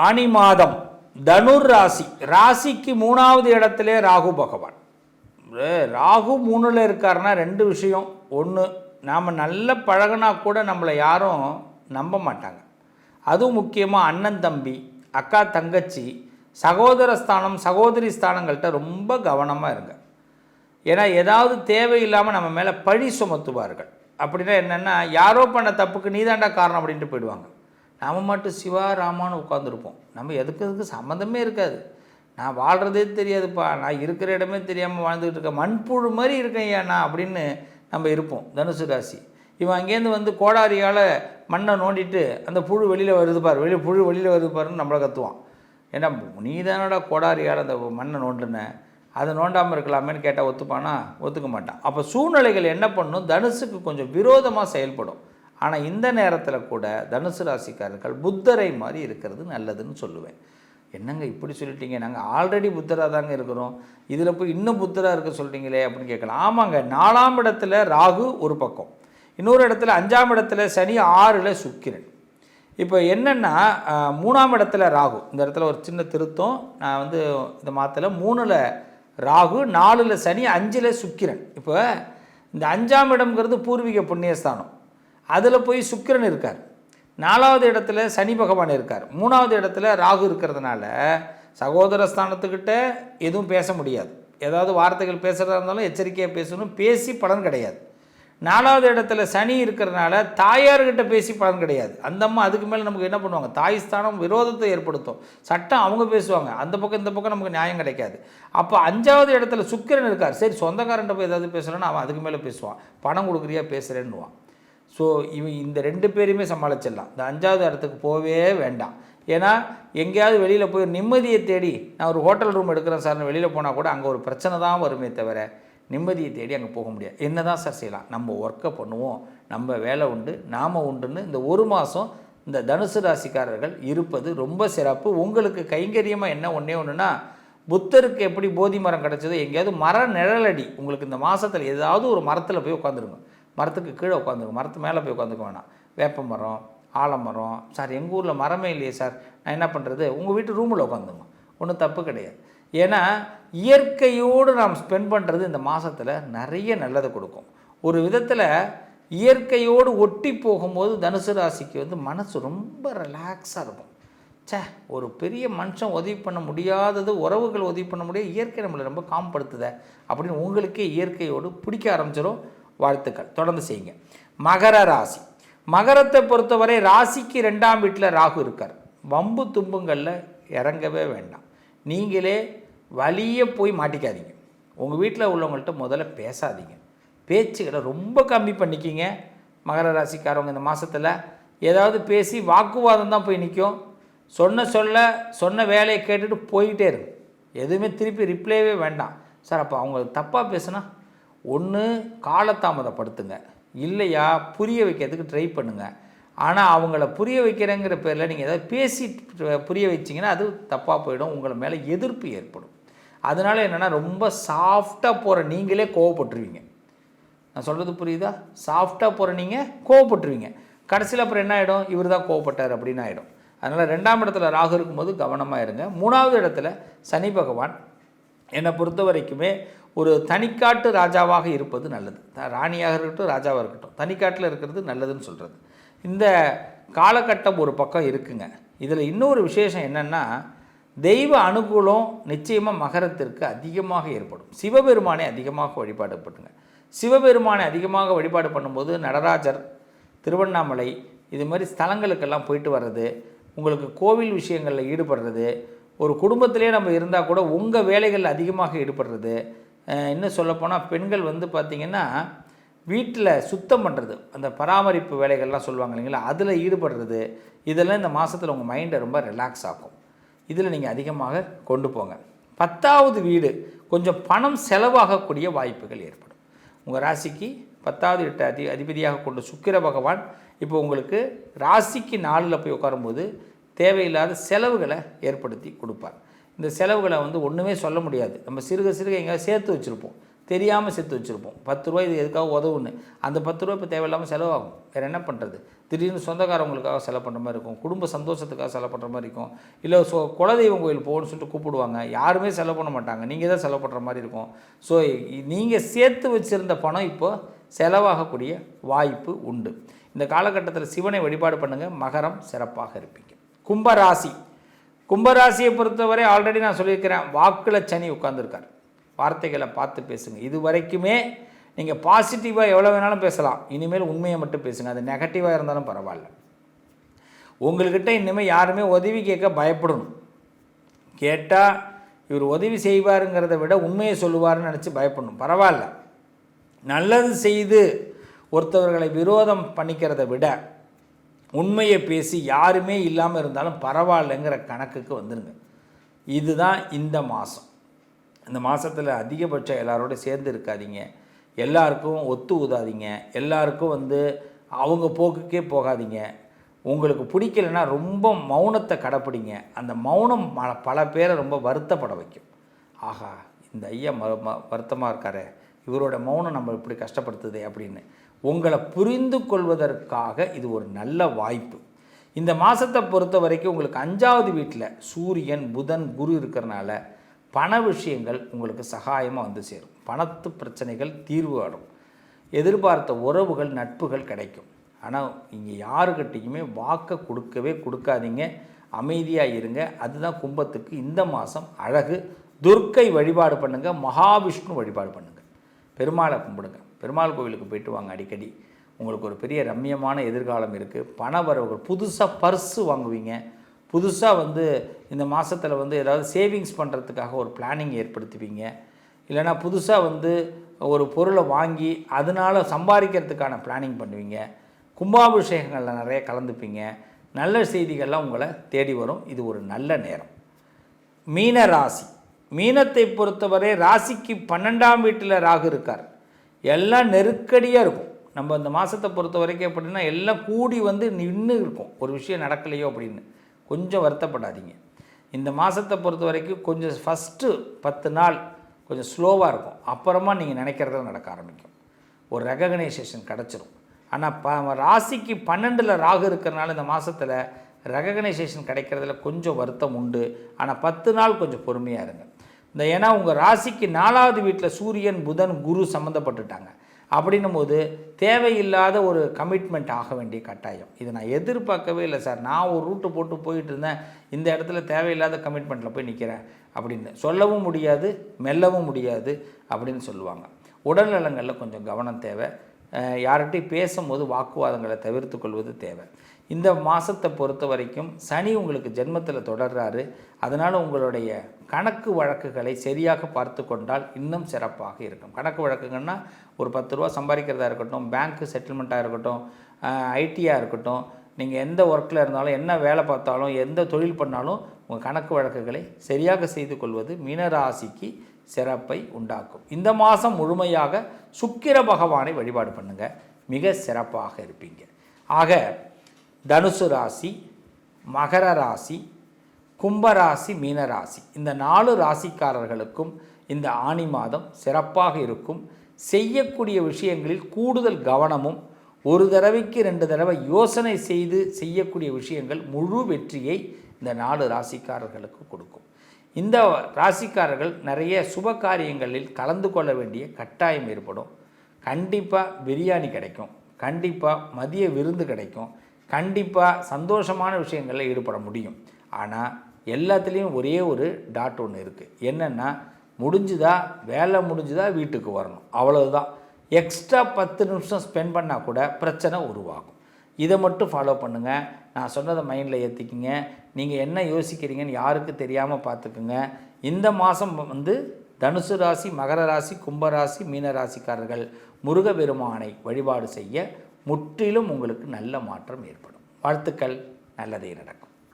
ஆனி மாதம் தனுர் ராசி, ராசிக்கு 3வது இடத்திலே ராகு பகவான். ராகு 3ல் இருக்காருன்னா 2 விஷயம். ஒன்று, நாம் நல்ல பழகினா கூட நம்மளை யாரும் நம்ப மாட்டாங்க. அதுவும் முக்கியமாக அண்ணன் தம்பி, அக்கா தங்கச்சி, சகோதர ஸ்தானம், சகோதரி ஸ்தானங்கள்கிட்ட ரொம்ப கவனமாக இருங்க. ஏன்னா ஏதாவது தேவையில்லாமல் நம்ம மேலே பழி சுமத்துவார்கள். அப்படின்னா என்னென்னா, யாரோ பண்ண தப்புக்கு நீதாண்டா காரணம் அப்படின்ட்டு போயிடுவாங்க. நாம் மட்டும் சிவா ராமான்னு உட்காந்துருப்போம். நம்ம எதுக்கு சம்மந்தமே இருக்காது. நான் வாழ்கிறதே தெரியாதுப்பா, நான் இருக்கிற இடமே தெரியாமல் வாழ்ந்துக்கிட்டு இருக்கேன், மண்புழு மாதிரி இருக்கேன் ஐயா நான் அப்படின்னு நம்ம இருப்போம். தனுசு ராசி. இவன் அங்கேருந்து வந்து கோடாரியால் மண்ணை நோண்டிட்டு அந்த புழு வெளியில் வருது பார், புழு வெளியில் வருது பாருன்னு நம்மளை கற்றுவான். ஏன்னா நீ தானடா கோடாரியால் அந்த மண்ணை நோண்டுன, அதை நோண்டாமல் இருக்கலாமேன்னு கேட்டால் ஒத்துப்பானா? ஒத்துக்க மாட்டான். அப்போ சூழ்நிலைகள் என்ன பண்ணும், தனுசுக்கு கொஞ்சம் விரோதமாக செயல்படும். ஆனால் இந்த நேரத்தில் கூட தனுசு ராசிக்காரர்கள் புத்தரை மாதிரி இருக்கிறது நல்லதுன்னு சொல்லுவேன். என்னங்க இப்படி சொல்லிட்டீங்க, நாங்கள் ஆல்ரெடி புத்தராக தாங்க இருக்கிறோம், இதில் போய் இன்னும் புத்தராக இருக்க சொல்லிட்டீங்களே அப்படின்னு கேட்கலாம். ஆமாங்க, 4ஆம் இடத்துல ராகு ஒரு பக்கம், இன்னொரு இடத்துல 5ஆம் இடத்துல சனி, 6ல் சுக்கிரன். இப்போ என்னென்னா 3ஆம் இடத்துல ராகு, இந்த இடத்துல ஒரு சின்ன திருத்தம், நான் வந்து இந்த மாதத்தில் 3ல் ராகு, 4ல் சனி, 5ல் சுக்கிரன். இப்போ இந்த 5ஆம் இடம்ங்கிறது பூர்வீக புண்ணியஸ்தானம், அதில் போய் சுக்கிரன் இருக்கார். 4வது இடத்துல சனி பகவான் இருக்கார். 3வது இடத்துல ராகு இருக்கிறதுனால சகோதர ஸ்தானத்துக்கிட்ட எதுவும் பேச முடியாது. ஏதாவது வார்த்தைகள் பேசுகிறதா இருந்தாலும் எச்சரிக்கையாக பேசணும், பேசி பலன் கிடையாது. 4வது இடத்துல சனி இருக்கிறதுனால தாயார்கிட்ட பேசி பலன் கிடையாது. அந்த அம்மா அதுக்கு மேலே நமக்கு என்ன பண்ணுவாங்க, தாய் ஸ்தானம் விரோதத்தை ஏற்படுத்தும், சட்டம் அவங்க பேசுவாங்க, அந்த பக்கம் இந்த பக்கம் நமக்கு நியாயம் கிடைக்காது. அப்போ 5வது இடத்துல சுக்கிரன் இருக்கார். சரி, சொந்தக்காரன்ட்ட போய் ஏதாவது பேசுகிறேன்னா அவன் அதுக்கு மேலே பேசுவான், பணம் கொடுக்குறியா பேசுகிறேன்னுவான். ஸோ இந்த 2 பேரையுமே சமாளிச்சிடலாம். இந்த 5வது இடத்துக்கு போகவே வேண்டாம். ஏன்னா எங்கேயாவது வெளியில் போய் நிம்மதியை தேடி, நான் ஒரு ஹோட்டல் ரூம் எடுக்கிறேன் சார்னு வெளியில் போனால் கூட அங்கே ஒரு பிரச்சனை தான் வருமே தவிர நிம்மதியை தேடி அங்கே போக முடியாது. என்ன தான் சார் செய்யலாம், நம்ம ஒர்க்கை பண்ணுவோம், நம்ம வேலை உண்டு, நாம் உண்டுன்னு இந்த 1 மாதம் இந்த தனுசு ராசிக்காரர்கள் இருப்பது ரொம்ப சிறப்பு. உங்களுக்கு கைங்கரியமாக என்ன ஒன்றுனா, புத்தருக்கு எப்படி போதி மரம் கிடச்சதோ எங்கேயாவது மர நிழலடி, உங்களுக்கு இந்த மாதத்தில் ஏதாவது ஒரு மரத்தில் போய் உட்காந்துருங்க, மரத்துக்கு கீழே உட்காந்துருங்க, மரத்து மேலே போய் உட்காந்துக்க வேணாம். வேப்ப மரம், ஆலமரம். சார் எங்கள் ஊரில் மரமே இல்லையே சார், நான் என்ன பண்ணுறது, உங்கள் வீட்டு ரூமில் உட்காந்துங்க, ஒன்றும் தப்பு கிடையாது. ஏன்னா இயற்கையோடு நாம் ஸ்பெண்ட் பண்ணுறது இந்த மாதத்தில் நிறைய நல்லதை கொடுக்கும். ஒரு விதத்தில் இயற்கையோடு ஒட்டி போகும்போது தனுசு ராசிக்கு வந்து மனசு ரொம்ப ரிலாக்ஸாக இருக்கும். ஒரு பெரிய மனுஷன் உதவி பண்ண முடியாதது, உறவுகள் உதவி பண்ண முடியாது, இயற்கை நம்மளை ரொம்ப காம்படுத்துத அப்படின்னு உங்களுக்கே இயற்கையோடு பிடிக்க ஆரம்பிச்சிடும். வாழ்த்துக்கள், தொடர்ந்து செய்யுங்க. மகர ராசி. மகரத்தை பொறுத்தவரை ராசிக்கு 2ஆம் வீட்டில் ராகு இருக்கார். வம்பு தும்புங்களில் இறங்கவே வேண்டாம். நீங்களே வலிய போய் மாட்டிக்காதீங்க. உங்கள் வீட்டில் உள்ளவங்கள்ட்ட முதல்ல பேசாதீங்க, பேச்சுகளை ரொம்ப கம்மி பண்ணிக்கிங்க. மகர ராசிக்காரவங்க இந்த மாதத்தில் ஏதாவது பேசி வாக்குவாதம் தான் போய் நிற்கும். சொன்ன வேலையை கேட்டுட்டு போய்கிட்டே இருங்க, எதுவுமே திருப்பி ரிப்ளைவே வேண்டாம். சார் அப்போ அவங்க தப்பாக பேசுனா ஒன்று காலதாமதப்படுத்துங்க, இல்லையா புரிய வைக்கிறதுக்கு ட்ரை பண்ணுங்கள். ஆனால் அவங்கள புரிய வைக்கிறேங்கிற பேரில் நீங்கள் ஏதாவது பேசி புரிய வச்சிங்கன்னா அது தப்பாக போயிடும், உங்களை மேலே எதிர்ப்பு ஏற்படும். அதனால் என்னென்னா ரொம்ப சாஃப்டாக போகிற நீங்களே கோவப்பட்டுருவீங்க. நான் சொல்கிறது புரியுதா? சாஃப்டாக போகிற நீங்கள் கோவப்பட்டுருவீங்க. கடைசியில் அப்புறம் என்ன ஆகிடும், இவர் தான் கோவப்பட்டார் அப்படின்னு ஆகிடும். அதனால் 2ஆம் இடத்துல ராகு இருக்கும்போது கவனமாக இருங்க. 3வது இடத்துல சனி பகவான் என்னை பொறுத்த வரைக்குமே ஒரு தனிக்காட்டு ராஜாவாக இருப்பது நல்லது. ராணியாக இருக்கட்டும், ராஜாவாக இருக்கட்டும், தனிக்காட்டில் இருக்கிறது நல்லதுன்னு சொல்கிறது. இந்த காலகட்டம் ஒரு பக்கம் இருக்குங்க. இதில் இன்னொரு விசேஷம் என்னென்னா, தெய்வ அனுகூலம் நிச்சயமாக மகரத்திற்கு அதிகமாக ஏற்படும். சிவபெருமானை அதிகமாக வழிபாடு பண்ணுங்க. சிவபெருமானை அதிகமாக வழிபாடு பண்ணும்போது நடராஜர், திருவண்ணாமலை, இது மாதிரி ஸ்தலங்களுக்கெல்லாம் போயிட்டு வர்றது, உங்களுக்கு கோவில் விஷயங்களில் ஈடுபடுறது, ஒரு குடும்பத்திலே நம்ம இருந்தால் கூட உங்கள் வேலைகளில் அதிகமாக ஈடுபடுறது. இன்னும் சொல்லப்போனால் பெண்கள் வந்து பார்த்திங்கன்னா வீட்டில் சுத்தம் பண்ணுறது, அந்த பராமரிப்பு வேலைகள்லாம் சொல்லுவாங்க இல்லைங்களா, அதில் ஈடுபடுறது, இதெல்லாம் இந்த மாதத்தில் உங்கள் மைண்டை ரொம்ப ரிலாக்ஸ் ஆகும். இதில் நீங்கள் அதிகமாக கொண்டு போங்க. 10வது வீடு கொஞ்சம் பணம் செலவாகக்கூடிய வாய்ப்புகள் ஏற்படும். உங்கள் ராசிக்கு 10வது வீட்டை அதிபதியாக கொண்ட சுக்கிர பகவான் இப்போ உங்களுக்கு ராசிக்கு 4ல் போய் உட்காரும்போது தேவையில்லாத செலவுகளை ஏற்படுத்தி கொடுப்பார். இந்த செலவுகளை வந்து ஒன்றுமே சொல்ல முடியாது, நம்ம சிறுக எங்கேயாவது சேர்த்து வச்சுருப்போம், தெரியாமல் சேர்த்து வச்சுருப்போம். 10 ரூபா இது எதுக்காக உதவுன்னு. அந்த 10 ரூபா இப்போ தேவையில்லாமல் செலவாகும். வேறு என்ன பண்ணுறது? திடீர்னு சொந்தக்காரவங்களுக்காக செலவு பண்ணுற மாதிரி இருக்கும், குடும்ப சந்தோஷத்துக்காக செலவு பண்ணுற மாதிரி இருக்கும், இல்லை குலதெய்வம் கோயில் போகணும்னு சொல்லிட்டு கூப்பிடுவாங்க, யாருமே செலவு பண்ண மாட்டாங்க, நீங்கள் தான் செலவு பண்ணுற மாதிரி இருக்கும். ஸோ நீங்கள் சேர்த்து வச்சுருந்த பணம் இப்போது செலவாகக்கூடிய வாய்ப்பு உண்டு. இந்த காலகட்டத்தில் சிவனை வழிபாடு பண்ணுங்கள். மகரம் சிறப்பாக இருப்பீங்க. கும்பராசி. கும்பராசியை பொறுத்தவரை ஆல்ரெடி நான் சொல்லியிருக்கிறேன், வாக்கில் சனி உட்கார்ந்துருக்கார். வார்த்தைகளை பார்த்து பேசுங்க. இது வரைக்குமே நீங்கள் பாசிட்டிவாக எவ்வளோ வேணாலும் பேசலாம், இனிமேல் உண்மையை மட்டும் பேசுங்க. அது நெகட்டிவாக இருந்தாலும் பரவாயில்ல. உங்கள்கிட்ட இனிமேல் யாருமே உதவி கேட்க பயப்படணும். கேட்டால் இவர் உதவி செய்வாருங்கிறத விட உண்மையை சொல்லுவார்னு நினச்சி பயப்படணும். பரவாயில்ல, நல்லது செய்து ஒருத்தவர்களை விரோதம் பண்ணிக்கிறத விட உண்மையை பேசி யாருமே இல்லாமல் இருந்தாலும் பரவாயில்லைங்கிற கணக்குக்கு வந்துடுங்க. இதுதான் இந்த மாதம். இந்த மாதத்தில் அதிகபட்சம் எல்லாரோட சேர்ந்து இருக்காதீங்க, எல்லாருக்கும் ஒத்து ஊதாதீங்க, எல்லாருக்கும் அவங்க போக்குக்கே போகாதீங்க. உங்களுக்கு பிடிக்கலைன்னா ரொம்ப மௌனத்தை கடைப்பிடிங்க. அந்த மௌனம் பல பேரை ரொம்ப வருத்தப்பட வைக்கும். ஆஹா, இந்த ஐயா வருத்தமாக இருக்காரு, இவரோட மௌனம் நம்ம இப்படி கஷ்டப்படுத்துதே அப்படின்னு உங்களை புரிந்து கொள்வதற்காக இது ஒரு நல்ல வாய்ப்பு. இந்த மாதத்தை பொறுத்த வரைக்கும் உங்களுக்கு 5வது வீட்டில் சூரியன், புதன், குரு இருக்கிறனால பண விஷயங்கள் உங்களுக்கு சகாயமாக சேரும். பணத்து பிரச்சனைகள் தீர்வு ஆடும். எதிர்பார்த்த உறவுகள், நட்புகள் கிடைக்கும். ஆனால் இங்கே யாருக்கிட்டையுமே வாக்கை கொடுக்காதீங்க, அமைதியாக இருங்க. அதுதான் கும்பத்துக்கு இந்த மாதம் அழகு. துர்க்கை வழிபாடு பண்ணுங்கள், மகாவிஷ்ணு வழிபாடு பண்ணுங்கள், பெருமாளை கும்பிடுங்க. பெருமாள் கோவிலுக்கு போயிட்டு வாங்க அடிக்கடி. உங்களுக்கு ஒரு பெரிய ரம்மியமான எதிர்காலம் இருக்குது. பண வரவுகள், புதுசாக பர்ஸு வாங்குவீங்க, புதுசாக இந்த மாதத்தில் ஏதாவது சேவிங்ஸ் பண்ணுறதுக்காக ஒரு பிளானிங் ஏற்படுத்துவீங்க. இல்லைனா புதுசாக ஒரு பொருளை வாங்கி அதனால் சம்பாதிக்கிறதுக்கான பிளானிங் பண்ணுவீங்க. கும்பாபிஷேகங்களில் நிறைய கலந்துப்பீங்க. நல்ல செய்திகள்லாம் உங்களை தேடி வரும். இது ஒரு நல்ல நேரம். மீன ராசி. மீனத்தை பொறுத்தவரை ராசிக்கு 12ஆம் வீட்டில் ராகு இருக்கார். எல்லாம் நெருக்கடியாக இருக்கும். நம்ம இந்த மாதத்தை பொறுத்த வரைக்கும் எப்படின்னா எல்லாம் கூடி நின்று இருக்கும், ஒரு விஷயம் நடக்கலையோ அப்படின்னு. கொஞ்சம் வருத்தப்படாதீங்க. இந்த மாதத்தை பொறுத்த வரைக்கும் கொஞ்சம் ஃபஸ்ட்டு 10 நாள் கொஞ்சம் ஸ்லோவாக இருக்கும். அப்புறமா நீங்கள் நினைக்கிறத நடக்க ஆரம்பிக்கும். ஒரு ரெகக்னைசேஷன் கிடச்சிரும். ஆனால் ராசிக்கு 12ல் ராகு இருக்கிறனால இந்த மாதத்தில் ரெகக்னைசேஷன் கிடைக்கிறதுல கொஞ்சம் வருத்தம் உண்டு. ஆனால் 10 நாள் கொஞ்சம் பொறுமையாக இருங்க. ஏன்னா உங்கள் ராசிக்கு 4வது வீட்டில் சூரியன், புதன், குரு சம்மந்தப்பட்டுட்டாங்க. அப்படின்னும் போது தேவையில்லாத ஒரு கமிட்மெண்ட் ஆக வேண்டிய கட்டாயம். இதை நான் எதிர்பார்க்கவே இல்லை சார், நான் ஒரு ரூட்டு போட்டு போயிட்டு இருந்தேன், இந்த இடத்துல தேவையில்லாத கமிட்மெண்ட்டில் போய் நிற்கிறேன் அப்படின்னு சொல்லவும் முடியாது, மெல்லவும் முடியாது அப்படின்னு சொல்லுவாங்க. உடல் நலங்களில் கொஞ்சம் கவனம் தேவை. யார்கிட்டையும் பேசும்போது வாக்குவாதங்களை தவிர்த்து கொள்வது தேவை. இந்த மாதத்தை பொறுத்த வரைக்கும் சனி உங்களுக்கு ஜென்மத்தில் தொடர்றாரு. அதனால் உங்களுடைய கணக்கு வழக்குகளை சரியாக பார்த்து கொண்டால் இன்னும் சிறப்பாக இருக்கும். கணக்கு வழக்குங்கன்னா ஒரு 10 ரூபா சம்பாதிக்கிறதா இருக்கட்டும், பேங்க்கு செட்டில்மெண்ட்டாக இருக்கட்டும், ஐடியாக இருக்கட்டும், நீங்கள் எந்த ஒர்க்கில் இருந்தாலும், என்ன வேலை பார்த்தாலும், எந்த தொழில் பண்ணாலும் உங்கள் கணக்கு வழக்குகளை சரியாக செய்து கொள்வது மீனராசிக்கு சிறப்பை உண்டாக்கும். இந்த மாதம் முழுமையாக சுக்கிர பகவானை வழிபாடு பண்ணுங்கள், மிக சிறப்பாக இருப்பீங்க. ஆக தனுசு ராசி, மகர ராசி, கும்பராசி, மீனராசி, இந்த 4 ராசிக்காரர்களுக்கும் இந்த ஆனி மாதம் சிறப்பாக இருக்கும். செய்யக்கூடிய விஷயங்களில் கூடுதல் கவனமும், ஒரு தடவைக்கு 2 தடவை யோசனை செய்து செய்யக்கூடிய விஷயங்கள் முழு வெற்றியை இந்த 4 ராசிக்காரர்களுக்கு கொடுக்கும். இந்த ராசிக்காரர்கள் நிறைய சுப காரியங்களில் கலந்து கொள்ள வேண்டிய கட்டாயம் ஏற்படும். கண்டிப்பாக பிரியாணி கிடைக்கும், கண்டிப்பாக மதிய விருந்து கிடைக்கும், கண்டிப்பாக சந்தோஷமான விஷயங்களில் ஈடுபட முடியும். ஆனால் எல்லாத்துலேயும் ஒரே ஒரு டாட் ஒன்று இருக்குது. என்னென்னா, முடிஞ்சுதா, வேலை முடிஞ்சுதா, வீட்டுக்கு வரணும், அவ்வளவுதான். எக்ஸ்ட்ரா 10 நிமிஷம் ஸ்பெண்ட் பண்ணால் கூட பிரச்சனை உருவாகும். இதை மட்டும் ஃபாலோ பண்ணுங்கள். நான் சொன்னதை மைண்டில் ஏற்றிக்கிங்க. நீங்கள் என்ன யோசிக்கிறீங்கன்னு யாருக்கு தெரியாமல் பார்த்துக்குங்க. இந்த மாதம் தனுசு ராசி, மகர ராசி, கும்பராசி, மீனராசிக்காரர்கள் முருகபெருமானை வழிபாடு செய்ய முற்றிலும் உங்களுக்கு நல்ல மாற்றம் ஏற்படும். வாழ்த்துக்கள், நல்லதே நடக்கும்.